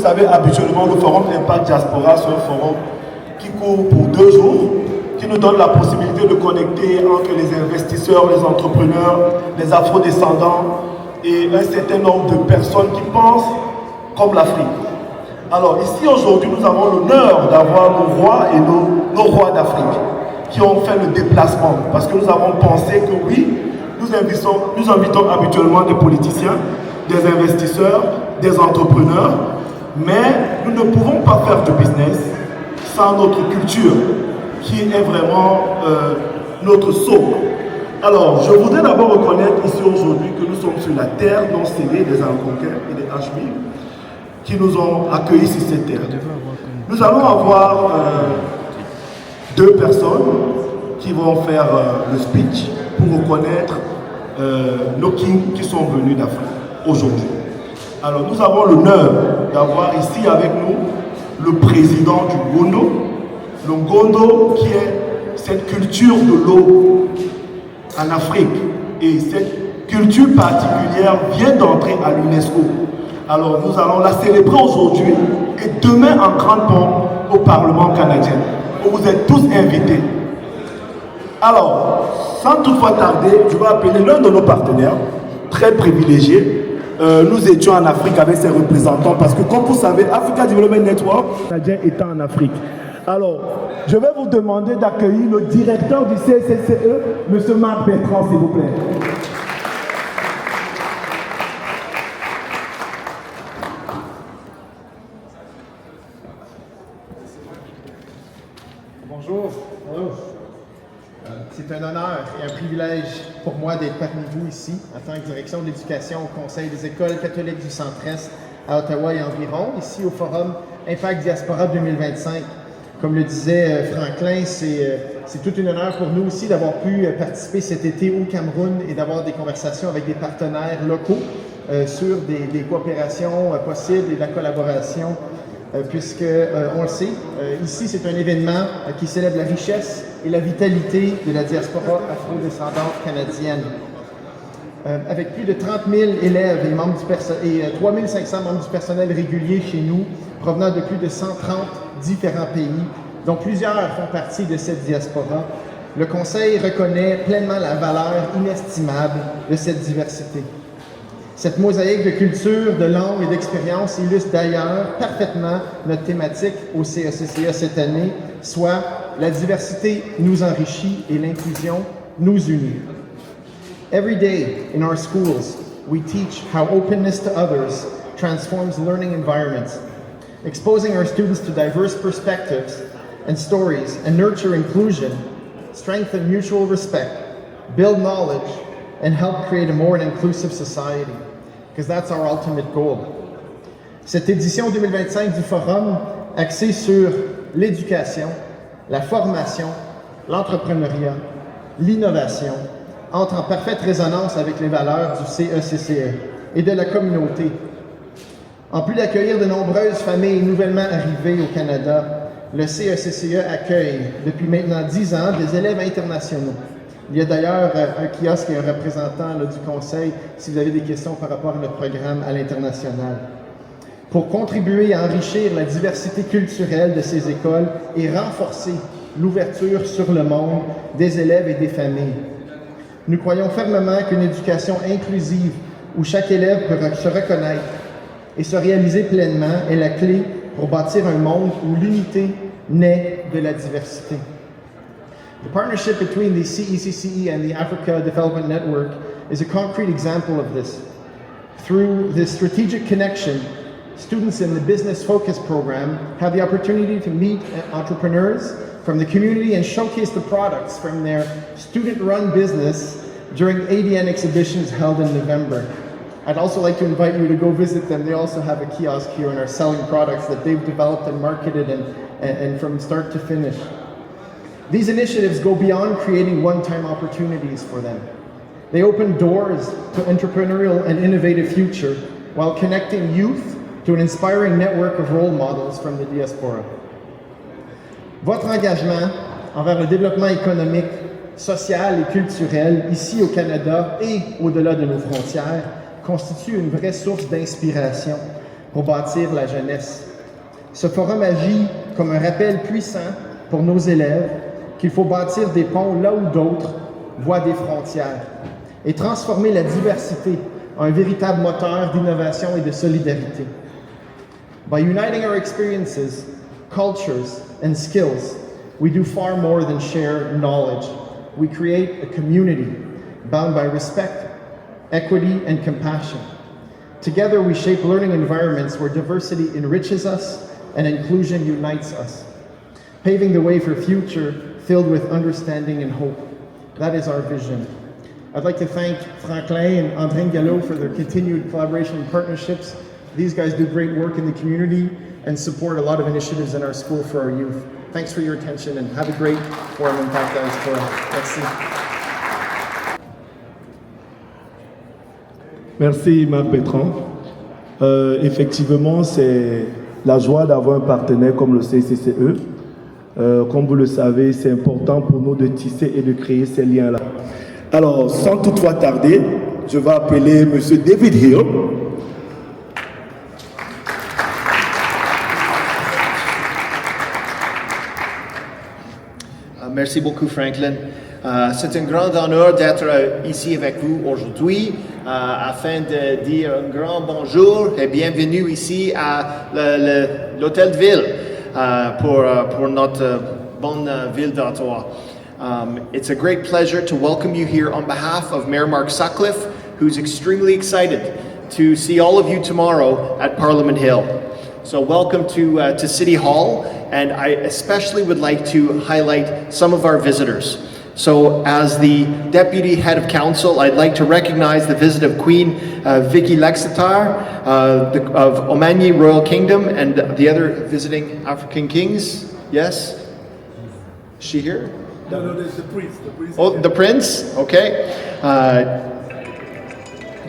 savez, habituellement, le forum Impact Diaspora, c'est un forum qui court pour 2 jours, qui nous donne la possibilité de connecter entre les investisseurs, les entrepreneurs, les afrodescendants et un certain nombre de personnes qui pensent comme l'Afrique. Alors ici aujourd'hui, nous avons l'honneur d'avoir nos rois et nos rois d'Afrique qui ont fait le déplacement parce que nous avons pensé que oui, nous invitons habituellement des politiciens, des investisseurs, des entrepreneurs, mais nous ne pouvons pas faire de business sans notre culture qui est vraiment notre socle. Alors, je voudrais d'abord reconnaître ici aujourd'hui que nous sommes sur la terre non scellée des Algonquins et des Ashmi qui nous ont accueillis sur cette terre. Nous allons avoir 2 personnes qui vont faire le speech pour reconnaître nos kings qui sont venus d'Afrique aujourd'hui. Alors, nous avons l'honneur d'avoir ici avec nous le président du Gondo. Le Gondo qui est cette culture de l'eau en Afrique. Et cette culture particulière vient d'entrer à l'UNESCO. Alors nous allons la célébrer aujourd'hui et demain en grande pompe au Parlement canadien. Vous êtes tous invités. Alors, sans toutefois tarder, je vais appeler l'un de nos partenaires, très privilégiés. Nous étions en Afrique avec ses représentants parce que comme vous savez, Africa Development Network canadien est en Afrique. Alors, je vais vous demander d'accueillir le directeur du CSCE, M. Marc Bertrand, s'il vous plaît. Bonjour. C'est un honneur et un privilège pour moi d'être parmi vous ici, en tant que direction de l'éducation au Conseil des écoles catholiques du Centre-Est à Ottawa et environ, ici au Forum Impact Diaspora 2025. Comme le disait Franklin, c'est tout un honneur pour nous aussi d'avoir pu participer cet été au Cameroun et d'avoir des conversations avec des partenaires locaux sur des coopérations possibles et de la collaboration, puisque, on le sait, ici c'est un événement qui célèbre la richesse et la vitalité de la diaspora afro-descendante canadienne. Avec plus de 30 000 élèves et, membres et 3 500 membres du personnel régulier chez nous, provenant de plus de 130 différents pays, dont plusieurs font partie de cette diaspora, le Conseil reconnaît pleinement la valeur inestimable de cette diversité. Cette mosaïque de culture, de langues et d'expériences illustre d'ailleurs parfaitement notre thématique au CECCA cette année, soit la diversité nous enrichit et l'inclusion nous unit. Every day in our schools, we teach how openness to others transforms learning environments, exposing our students to diverse perspectives and stories and nurture inclusion, strengthen mutual respect, build knowledge, and help create a more inclusive society, because that's our ultimate goal. Cette édition 2025 du Forum, axée sur l'éducation, la formation, l'entrepreneuriat, l'innovation, entre en parfaite résonance avec les valeurs du CECCE et de la communauté. En plus d'accueillir de nombreuses familles nouvellement arrivées au Canada, le CECCE accueille depuis maintenant 10 ans des élèves internationaux. Il y a d'ailleurs un kiosque et un représentant du Conseil si vous avez des questions par rapport à notre programme à l'international. Pour contribuer à enrichir la diversité culturelle de ces écoles et renforcer l'ouverture sur le monde des élèves et des familles. Nous croyons fermement qu'une éducation inclusive où chaque élève peut se reconnaître et se réaliser pleinement est la clé pour bâtir un monde où l'unité naît de la diversité. The partnership between the CECCE and the Africa Development Network is a concrete example of this. Through this strategic connection, students in the Business Focus program have the opportunity to meet entrepreneurs from the community and showcase the products from their student-run business during ADN exhibitions held in November. I'd also like to invite you to go visit them. They also have a kiosk here and are selling products that they've developed and marketed and from start to finish. These initiatives go beyond creating one-time opportunities for them. They open doors to entrepreneurial and innovative future while connecting youth to an inspiring network of role models from the diaspora. Votre engagement envers le développement économique, social et culturel ici au Canada et au-delà de nos frontières constitue une vraie source d'inspiration pour bâtir la jeunesse. Ce forum agit comme un rappel puissant pour nos élèves qu'il faut bâtir des ponts là où d'autres voient des frontières et transformer la diversité en un véritable moteur d'innovation et de solidarité. By uniting our experiences, cultures, and skills, we do far more than share knowledge. We create a community bound by respect, equity, and compassion. Together, we shape learning environments where diversity enriches us and inclusion unites us, paving the way for a future filled with understanding and hope. That is our vision. I'd like to thank Franklin and André Gallo for their continued collaboration and partnerships. These guys do great work in the community and support a lot of initiatives in our school for our youth. Thanks for your attention and have a great Forum Impact Diaspora. Merci. Merci Marc Bertrand. Effectivement, c'est la joie d'avoir un partenaire comme le CCCE. Comme vous le savez, c'est important pour nous de tisser et de créer ces liens-là. Alors, sans toutefois tarder, je vais appeler M. David Hill. Merci beaucoup, Franklin. C'est un grand honneur d'être ici avec vous aujourd'hui afin de dire un grand bonjour et bienvenue ici à l'Hôtel de Ville pour notre bonne ville d'Ottawa. It's a great pleasure to welcome you here on behalf of Mayor Mark Sutcliffe, who's extremely excited to see all of you tomorrow at Parliament Hill. So welcome to City Hall, and I especially would like to highlight some of our visitors. So as the Deputy Head of Council, I'd like to recognize the visit of Queen Vicky Lexitar of Omani Royal Kingdom and the other visiting African kings. Yes? Is she here? No, there's the Prince. Oh, the Prince? Okay.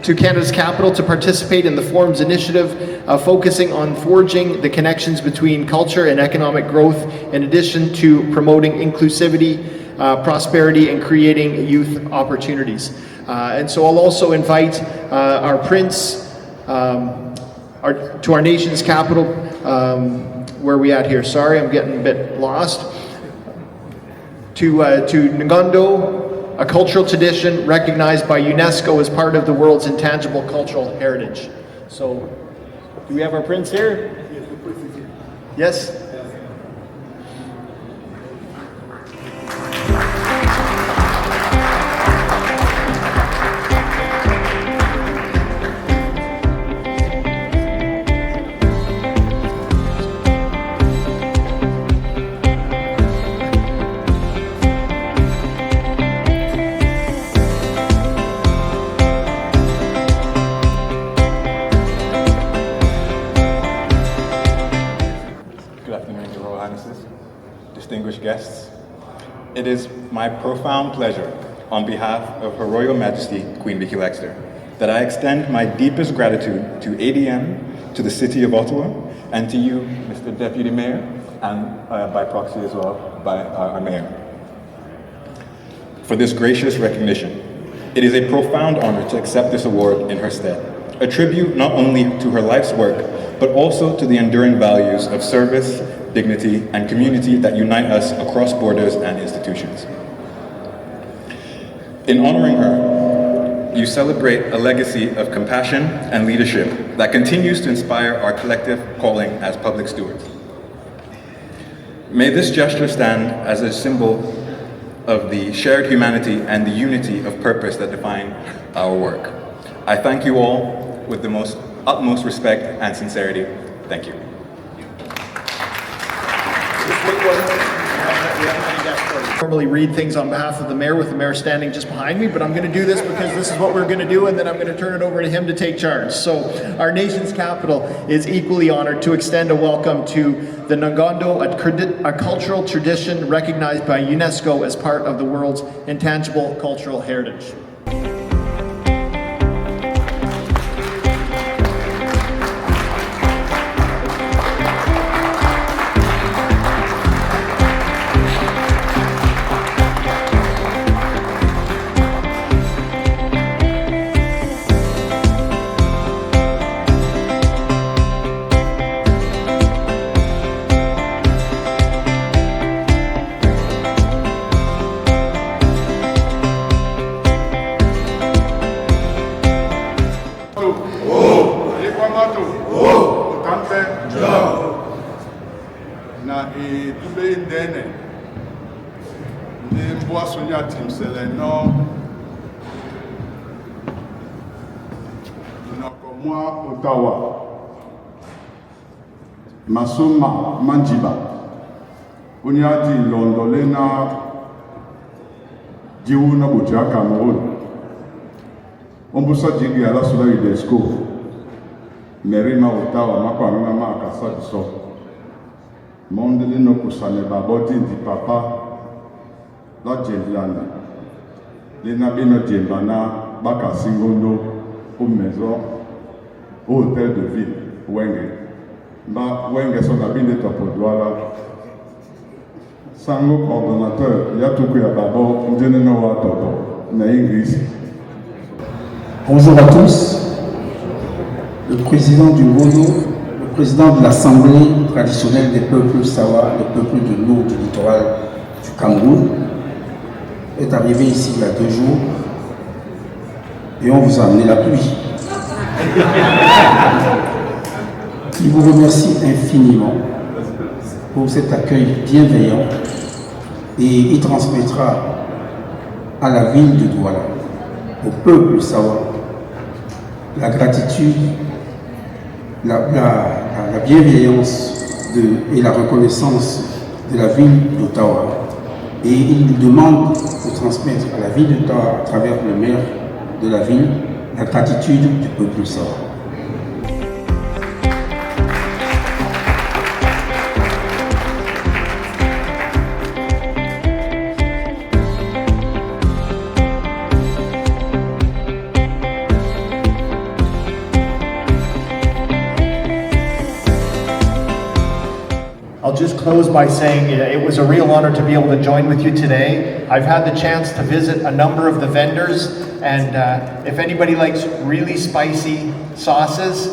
To Canada's capital to participate in the Forum's initiative focusing on forging the connections between culture and economic growth in addition to promoting inclusivity, prosperity, and creating youth opportunities. And so I'll also invite our Prince to our nation's capital. Where are we at here? Sorry, I'm getting a bit lost. To Ngondo, a cultural tradition recognized by UNESCO as part of the world's intangible cultural heritage. So, do we have our Prince here? Yes, the Prince is here. Yes? Distinguished guests, it is my profound pleasure, on behalf of Her Royal Majesty Queen Vicky Lexitar, that I extend my deepest gratitude to ADM, to the City of Ottawa, and to you, Mr. Deputy Mayor, and by proxy as well, by our Mayor, for this gracious recognition. It is a profound honor to accept this award in her stead, a tribute not only to her life's work, but also to the enduring values of service, dignity, and community that unite us across borders and institutions. In honoring her, you celebrate a legacy of compassion and leadership that continues to inspire our collective calling as public stewards. May this gesture stand as a symbol of the shared humanity and the unity of purpose that define our work. I thank you all with the utmost respect and sincerity. Thank you. Normally read things on behalf of the mayor with the mayor standing just behind me, but I'm going to do this because this is what we're going to do, and then I'm going to turn it over to him to take charge. So our nation's capital is equally honored to extend a welcome to the Ngondo, a cultural tradition recognized by UNESCO as part of the world's intangible cultural heritage. Ekwamato. Otante. Na tube ndene. Ni mbwa sonya timsele no. Nakomwa Ottawa. Masoma Manjiba. Unyati Londolena Jiwuna Buja Cameroon. Ombusa Jigi ala sula UNESCO. Merima Ottawa Makwamina Makasa Biso. Mondele no kusane baboti di papa. La Jembiana. Lena Bino Jembana Baka Singondo au maison au hôtel de ville Wenge. Ba Wenge son habit de Topodouala. Sango coordonnateur, Yatuku Yababo, Ndjenenowa Toto, na Ingris. Bonjour à tous. Le président du Royo, le président de l'Assemblée traditionnelle des peuples Sawa, les peuples de l'eau du littoral du Cameroun, est arrivé ici il y a 2 jours et on vous a amené la pluie. Il vous remercie infiniment pour cet accueil bienveillant et il transmettra à la ville de Douala, au peuple Sawa, la gratitude, la bienveillance et la reconnaissance de la ville d'Ottawa. Et il nous demande de transmettre à la ville d'Ottawa, à travers le maire de la ville, la gratitude du peuple Sawa. I'll just close by saying it was a real honor to be able to join with you today. I've had the chance to visit a number of the vendors, and if anybody likes really spicy sauces,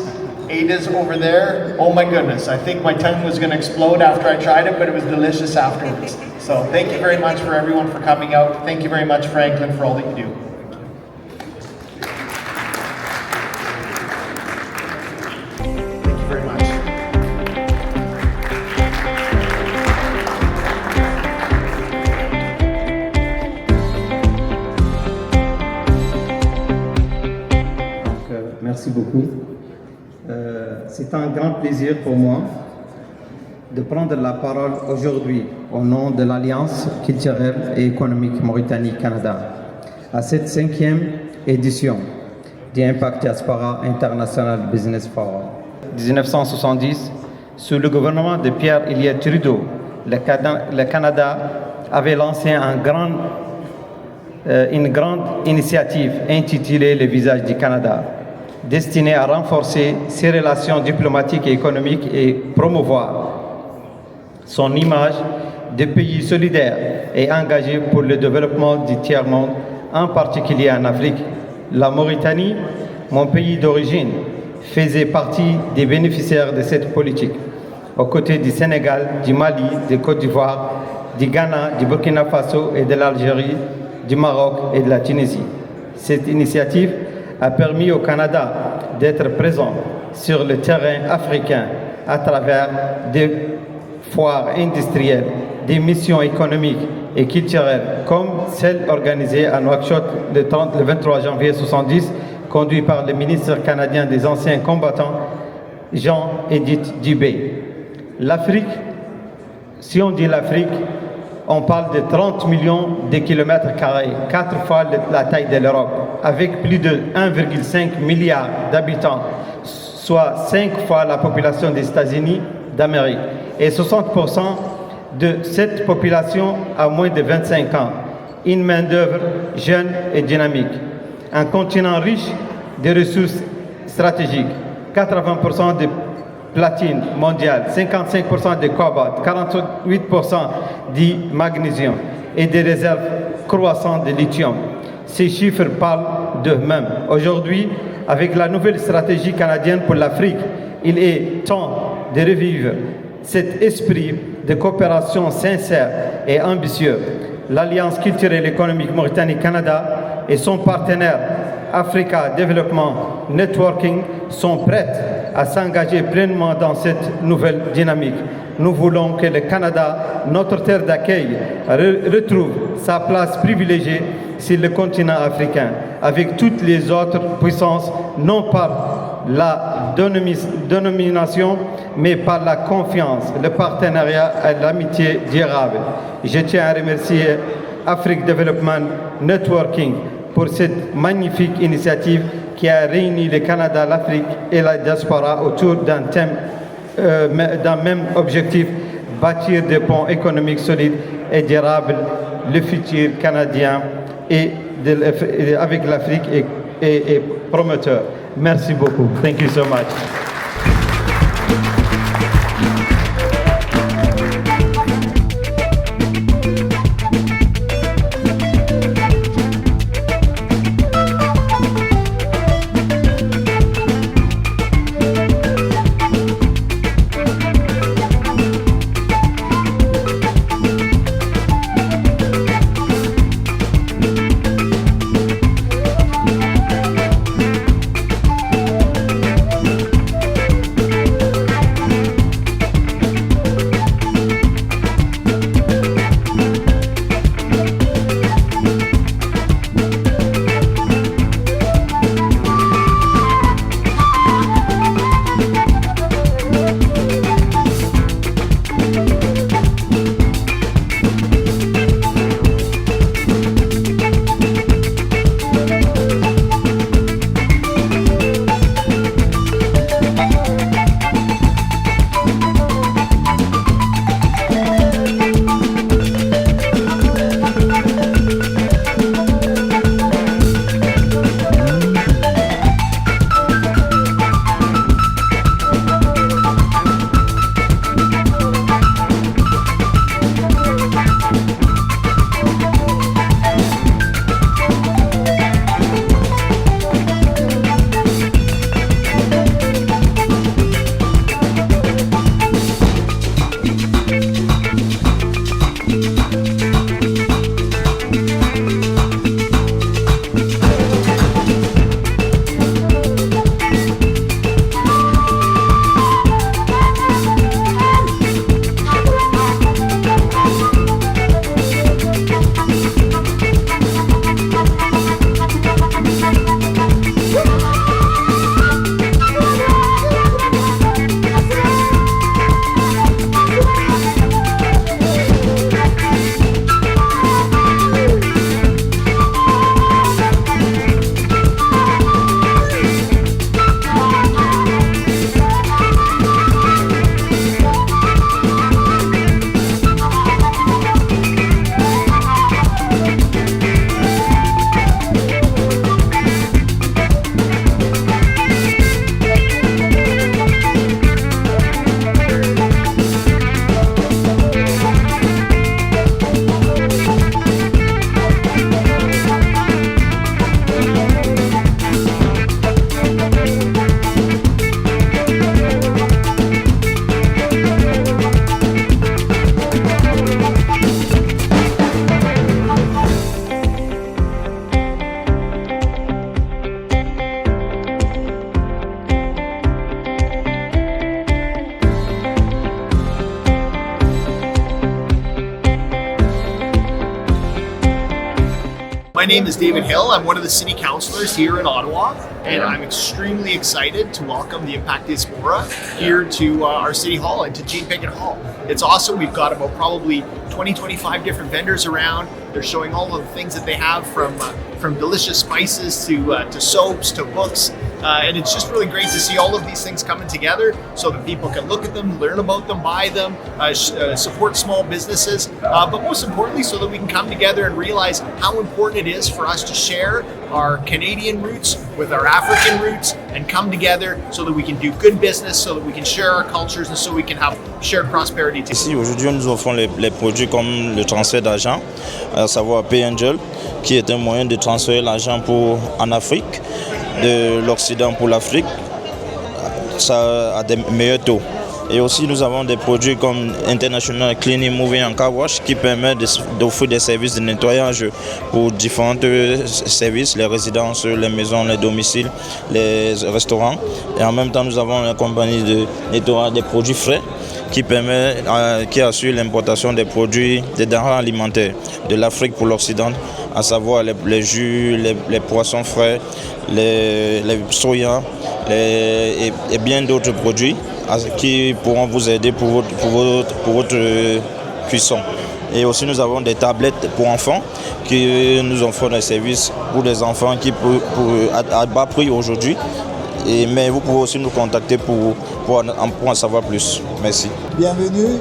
Ada's over there. Oh my goodness, I think my tongue was going to explode after I tried it, but it was delicious afterwards. So thank you very much for everyone for coming out. Thank you very much, Franklin, for all that you do. Thank you very much. Merci beaucoup. C'est un grand plaisir pour moi de prendre la parole aujourd'hui au nom de l'Alliance culturelle et économique Mauritanie-Canada à cette 5e édition du Impact Diaspora International Business Forum. 1970, sous le gouvernement de Pierre Elliott Trudeau, le Canada avait lancé une grande initiative intitulée Le visage du Canada, destinée à renforcer ses relations diplomatiques et économiques et promouvoir son image de pays solidaire et engagé pour le développement du tiers-monde, en particulier en Afrique. La Mauritanie, mon pays d'origine, faisait partie des bénéficiaires de cette politique, aux côtés du Sénégal, du Mali, de Côte d'Ivoire, du Ghana, du Burkina Faso et de l'Algérie, du Maroc et de la Tunisie. Cette initiative a permis au Canada d'être présent sur le terrain africain à travers des foires industrielles, des missions économiques et culturelles comme celle organisée à Nouakchott le 23 janvier 1970, conduit par le ministre canadien des anciens combattants, Jean-Edith Dubé. L'Afrique, si on dit l'Afrique, on parle de 30 millions de kilomètres carrés, 4 fois la taille de l'Europe, avec plus de 1,5 milliard d'habitants, soit 5 fois la population des États-Unis d'Amérique. Et 60% de cette population a moins de 25 ans. Une main-d'œuvre jeune et dynamique. Un continent riche de ressources stratégiques. 80% de platine mondiale, 55% de cobalt, 48% de magnésium et des réserves croissantes de lithium. Ces chiffres parlent d'eux-mêmes. Aujourd'hui, avec la nouvelle stratégie canadienne pour l'Afrique, il est temps de revivre cet esprit de coopération sincère et ambitieux. L'Alliance culturelle et économique Mauritanie-Canada et son partenaire Africa Development Networking sont prêtes à s'engager pleinement dans cette nouvelle dynamique. Nous voulons que le Canada, notre terre d'accueil, retrouve sa place privilégiée sur le continent africain, avec toutes les autres puissances, non par la dénomination, mais par la confiance, le partenariat et l'amitié durable. Je tiens à remercier Africa Development Networking pour cette magnifique initiative qui a réuni le Canada, l'Afrique et la diaspora autour d'un thème, d'un même objectif, bâtir des ponts économiques solides et durables, le futur canadien avec l'Afrique est prometteur. Merci beaucoup. Thank you so much. My name is David Hill. I'm one of the city councillors here in Ottawa, and I'm extremely excited to welcome the Impact Diaspora here to our City Hall and to Jean Pinkett Hall. It's awesome. We've got about probably 20-25 different vendors around. They're showing all of the things that they have from delicious spices to soaps to books. And it's just really great to see all of these things coming together so that people can look at them, learn about them, buy them, support small businesses, but most importantly so that we can come together and realize how important it is for us to share our Canadian roots with our African roots and come together so that we can do good business, so that we can share our cultures and so we can have shared prosperity. Ici, aujourd'hui, nous offrons les produits comme le transfert d'argent, à savoir PayAngel, qui est un moyen de transférer l'argent en Afrique, de l'Occident pour l'Afrique, ça a des meilleurs taux. Et aussi, nous avons des produits comme International Cleaning Moving and Car Wash qui permettent d'offrir des services de nettoyage pour différents services, les résidences, les maisons, les domiciles, les restaurants. Et en même temps, nous avons la compagnie de nettoyage des produits frais qui assure l'importation des produits, des denrées alimentaires de l'Afrique pour l'Occident, à savoir les jus, les poissons frais, les soya et bien d'autres produits qui pourront vous aider pour votre cuisson. Et aussi nous avons des tablettes pour enfants qui nous offrent des services pour les enfants à bas prix aujourd'hui. Mais vous pouvez aussi nous contacter pour en savoir plus. Merci. Bienvenue.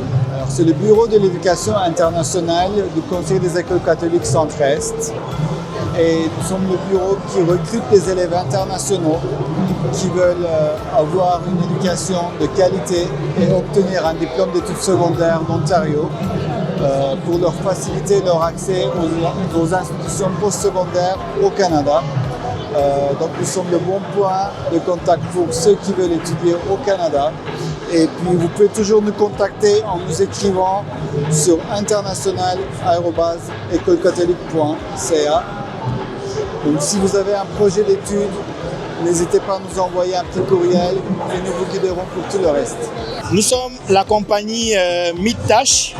C'est le Bureau de l'éducation internationale du Conseil des écoles catholiques Centre-Est. Et nous sommes le bureau qui recrute des élèves internationaux qui veulent avoir une éducation de qualité et obtenir un diplôme d'études secondaires d'Ontario pour leur faciliter leur accès aux institutions postsecondaires au Canada. Donc nous sommes le bon point de contact pour ceux qui veulent étudier au Canada. Et puis vous pouvez toujours nous contacter en nous écrivant sur international@écolecatholique.ca. Donc si vous avez un projet d'études, n'hésitez pas à nous envoyer un petit courriel et nous vous guiderons pour tout le reste. Nous sommes la compagnie Midtash.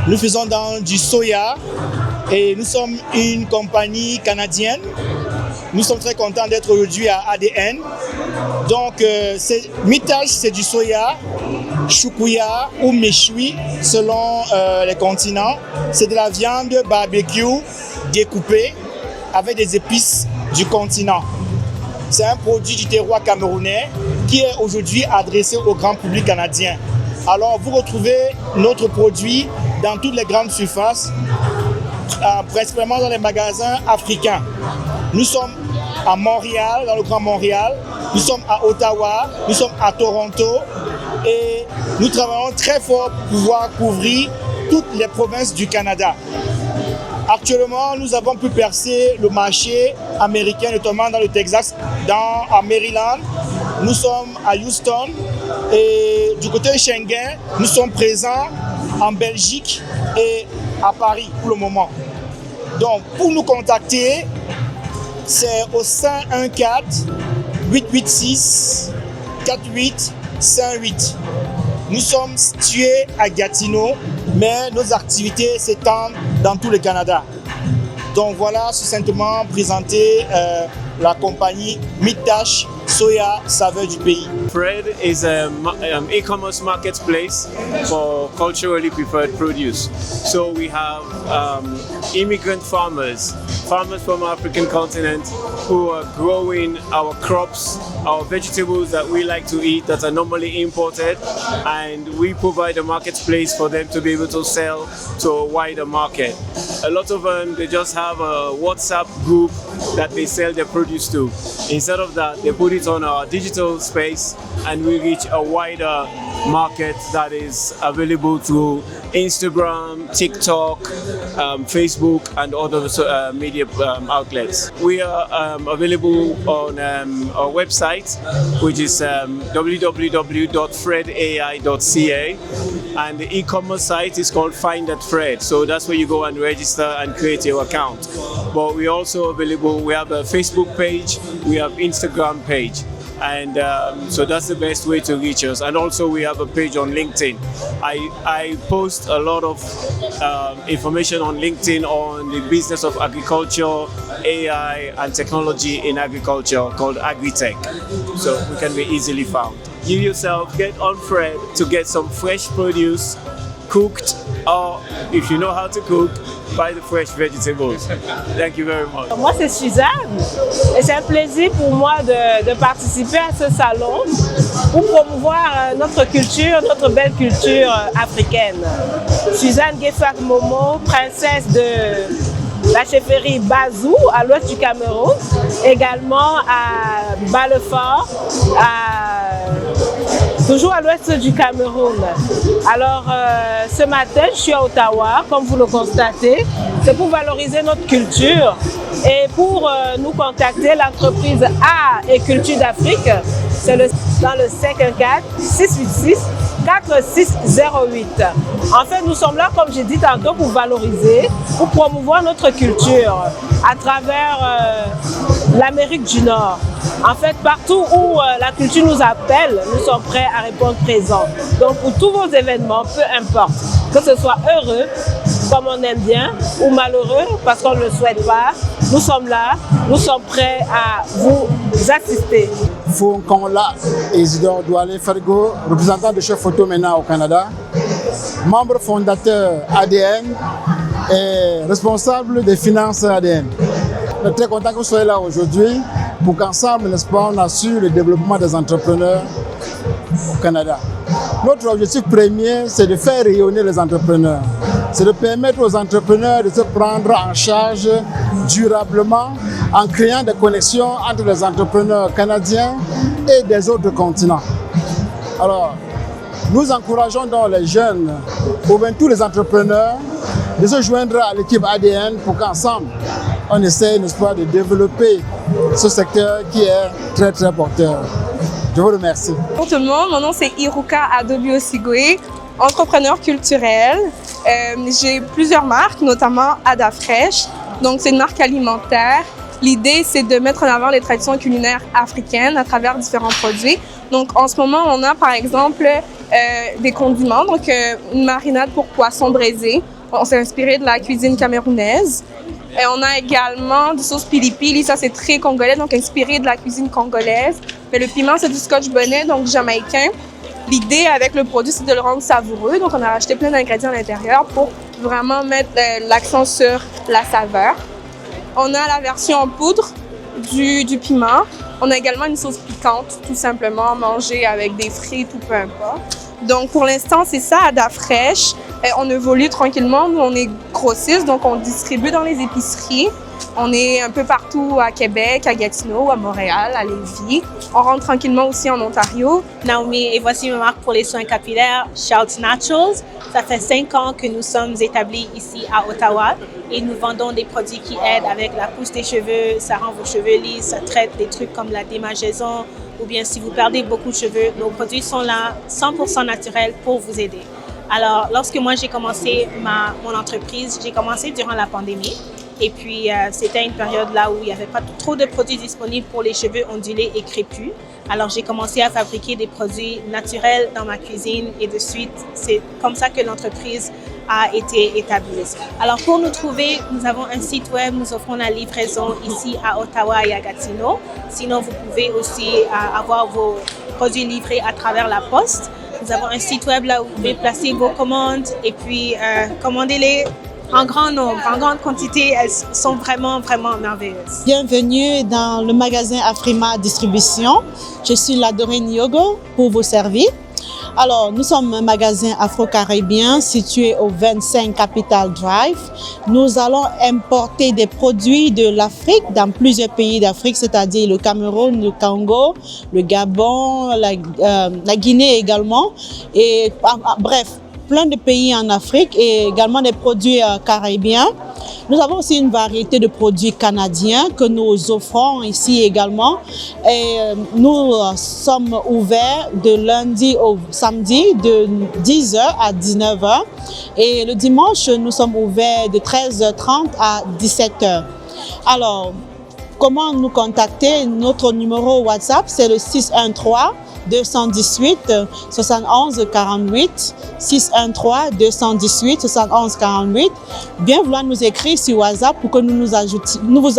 Nous faisons du soya et nous sommes une compagnie canadienne. Nous sommes très contents d'être aujourd'hui à ADN. Donc, Midtash, c'est du soya, choukouya ou méchoui selon les continents. C'est de la viande barbecue découpée avec des épices du continent. C'est un produit du terroir camerounais qui est aujourd'hui adressé au grand public canadien. Alors, vous retrouvez notre produit dans toutes les grandes surfaces, principalement dans les magasins africains. Nous sommes à Montréal, dans le Grand Montréal, nous sommes à Ottawa, nous sommes à Toronto et nous travaillons très fort pour pouvoir couvrir toutes les provinces du Canada. Actuellement, nous avons pu percer le marché américain, notamment dans le Texas, à Maryland. Nous sommes à Houston et du côté de Schengen, nous sommes présents en Belgique et à Paris pour le moment. Donc, pour nous contacter, c'est au 514-886-4858. Nous sommes situés à Gatineau, mais nos activités s'étendent dans tout le Canada. Donc voilà, succinctement présenté la compagnie Midtash, soya, saveur du pays. Fred is an e-commerce marketplace for culturally preferred produce. So we have immigrant farmers from the African continent who are growing our crops, our vegetables that we like to eat that are normally imported, and we provide a marketplace for them to be able to sell to a wider market. A lot of them, they just have a WhatsApp group that they sell their produce to. Instead of that, they put it on our digital space and we reach a wider market that is available through Instagram, TikTok, Facebook and other media outlets. We are available on our website, which is www.fredai.ca, and the e-commerce site is called Find at Fred. So that's where you go and register and create your account. But we're also available, we have a Facebook page, we have Instagram page. And so that's the best way to reach us. And also we have a page on LinkedIn. I post a lot of information on LinkedIn on the business of agriculture, AI and technology in agriculture called AgriTech. So we can be easily found. You yourself get on Fred to get some fresh produce cooked, or if you know how to cook, buy the fresh vegetables. Thank you very much. Moi, c'est Suzanne et c'est un plaisir pour moi de participer à ce salon pour promouvoir notre culture, notre belle culture africaine. Suzanne Gueffak Momo, princesse de la chefferie Bazou à l'ouest du Cameroun, également à Bas-le-Fort, à toujours à l'ouest du Cameroun. Alors, ce matin, je suis à Ottawa, comme vous le constatez. C'est pour valoriser notre culture et pour nous contacter, l'entreprise Art et Culture d'Afrique. C'est dans le 514-686-4608. En fait, nous sommes là, comme j'ai dit tantôt, pour valoriser, pour promouvoir notre culture à travers l'Amérique du Nord. En fait, partout où la culture nous appelle, nous sommes prêts à répondre présent. Donc, pour tous vos événements, peu importe, que ce soit heureux, comme on aime bien, ou malheureux, parce qu'on ne le souhaite pas, nous sommes là, nous sommes prêts à vous assister. Fonkonla Isidore Doualé Fargo, représentant de Chef Photo maintenant au Canada, membre fondateur ADN et responsable des finances ADN. Je suis très content que vous soyez là aujourd'hui pour qu'ensemble, n'est-ce pas, on assure le développement des entrepreneurs au Canada. Notre objectif premier, c'est de faire rayonner les entrepreneurs. C'est de permettre aux entrepreneurs de se prendre en charge durablement en créant des connexions entre les entrepreneurs canadiens et des autres continents. Alors, nous encourageons donc les jeunes, ou bien tous les entrepreneurs, de se joindre à l'équipe ADN pour qu'ensemble, on essaie, n'est-ce pas, de développer ce secteur qui est très très porteur. Je vous remercie. Bonjour tout le monde, mon nom c'est Iruka Adobi-Osigwe, entrepreneur culturel. J'ai plusieurs marques, notamment Adafresh. Donc c'est une marque alimentaire. L'idée c'est de mettre en avant les traditions culinaires africaines à travers différents produits. Donc en ce moment on a par exemple des condiments, donc une marinade pour poisson braisé. On s'est inspiré de la cuisine camerounaise. Et on a également des sauces pili-pili, ça c'est très congolais, donc inspiré de la cuisine congolaise. Mais le piment c'est du scotch bonnet, donc jamaïcain. L'idée avec le produit c'est de le rendre savoureux, donc on a rajouté plein d'ingrédients à l'intérieur pour vraiment mettre l'accent sur la saveur. On a la version en poudre du piment. On a également une sauce piquante, tout simplement mangée avec des frites ou peu importe. Donc pour l'instant c'est ça, Adafresh. On évolue tranquillement, nous on est grossistes, donc on distribue dans les épiceries. On est un peu partout à Québec, à Gatineau, à Montréal, à Lévis. On rentre tranquillement aussi en Ontario. Naomi, et voici ma marque pour les soins capillaires, Shout Naturals. Ça fait 5 ans que nous sommes établis ici à Ottawa et nous vendons des produits qui aident avec la pousse des cheveux, ça rend vos cheveux lisses, ça traite des trucs comme la démangeaison ou bien si vous perdez beaucoup de cheveux, nos produits sont là 100% naturels pour vous aider. Alors, lorsque moi j'ai commencé mon entreprise, j'ai commencé durant la pandémie. Et puis, c'était une période là où il n'y avait pas trop de produits disponibles pour les cheveux ondulés et crépus. Alors, j'ai commencé à fabriquer des produits naturels dans ma cuisine et de suite, c'est comme ça que l'entreprise a été établie. Alors, pour nous trouver, nous avons un site web, nous offrons la livraison ici à Ottawa et à Gatineau. Sinon, vous pouvez aussi avoir vos produits livrés à travers la poste. Nous avons un site web là où vous pouvez placer vos commandes et puis commandez-les en grand nombre, en grande quantité. Elles sont vraiment, vraiment merveilleuses. Bienvenue dans le magasin Afrima Distribution. Je suis la Doreen Yogo pour vous servir. Alors, nous sommes un magasin afro-caribéen situé au 25 Capital Drive. Nous allons importer des produits de l'Afrique dans plusieurs pays d'Afrique, c'est-à-dire le Cameroun, le Congo, le Gabon, la Guinée également. Et bref, plein de pays en Afrique et également des produits caribéens. Nous avons aussi une variété de produits canadiens que nous offrons ici également. Et nous sommes ouverts de lundi au samedi de 10h à 19h. Et le dimanche, nous sommes ouverts de 13h30 à 17h. Alors, comment nous contacter? Notre numéro WhatsApp, c'est le 613-218-71-48, 613-218-71-48. Bien vouloir nous écrire sur WhatsApp pour que nous vous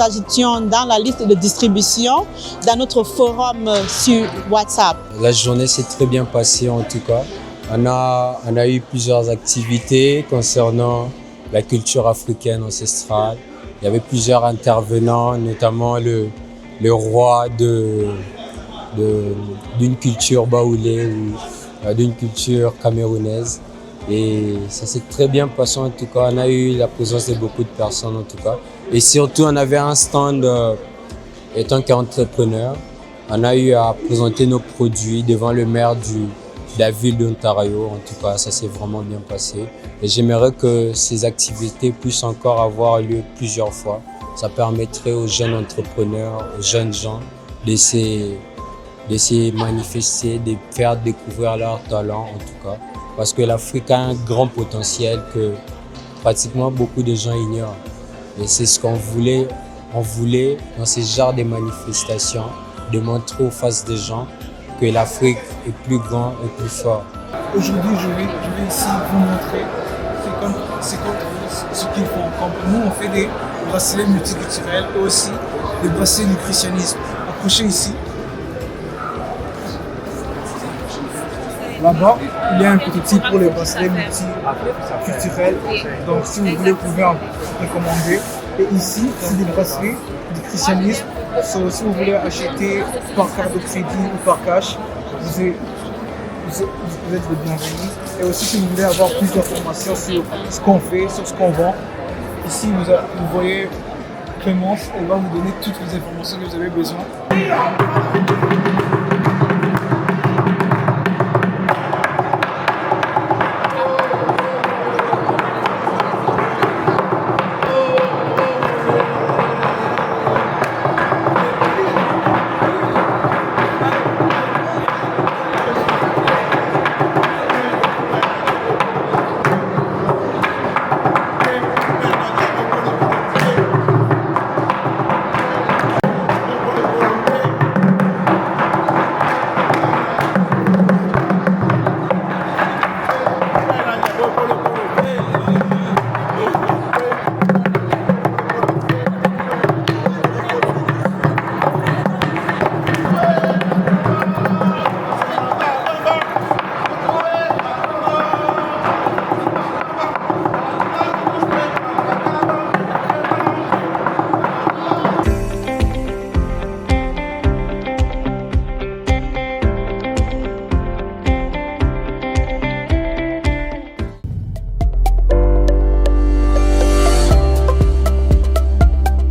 ajoutions dans la liste de distribution dans notre forum sur WhatsApp. La journée s'est très bien passée en tout cas. On a eu plusieurs activités concernant la culture africaine ancestrale. Il y avait plusieurs intervenants, notamment le roi d'une culture baoulée ou d'une culture camerounaise. Et ça s'est très bien passé en tout cas. On a eu la présence de beaucoup de personnes en tout cas. Et surtout, on avait un stand en tant qu'entrepreneur. On a eu à présenter nos produits devant le maire la ville d'Ontario. En tout cas, ça s'est vraiment bien passé. Et j'aimerais que ces activités puissent encore avoir lieu plusieurs fois. Ça permettrait aux jeunes entrepreneurs, aux jeunes gens de se manifester, de faire découvrir leur talent en tout cas. Parce que l'Afrique a un grand potentiel que pratiquement beaucoup de gens ignorent. Et c'est ce qu'on voulait. On voulait, dans ce genre de manifestations, de montrer aux faces des gens que l'Afrique est plus grande et plus forte. Aujourd'hui, je vais ici vous montrer ce qu'ils font. Comme nous, on fait des bracelets multiculturels et aussi des bracelets du christianisme. Approchez ici. Là-bas, il y a un prototype pour les bracelets multiculturels. Donc, si vous voulez, vous pouvez en recommander. Et ici, c'est des bracelets du christianisme. Si vous voulez acheter par carte de crédit ou par cash, vous êtes le bienvenu. Et aussi, si vous voulez avoir plus d'informations sur ce qu'on fait, sur ce qu'on vend, ici, vous voyez Clémence, elle va vous donner toutes les informations que vous avez besoin.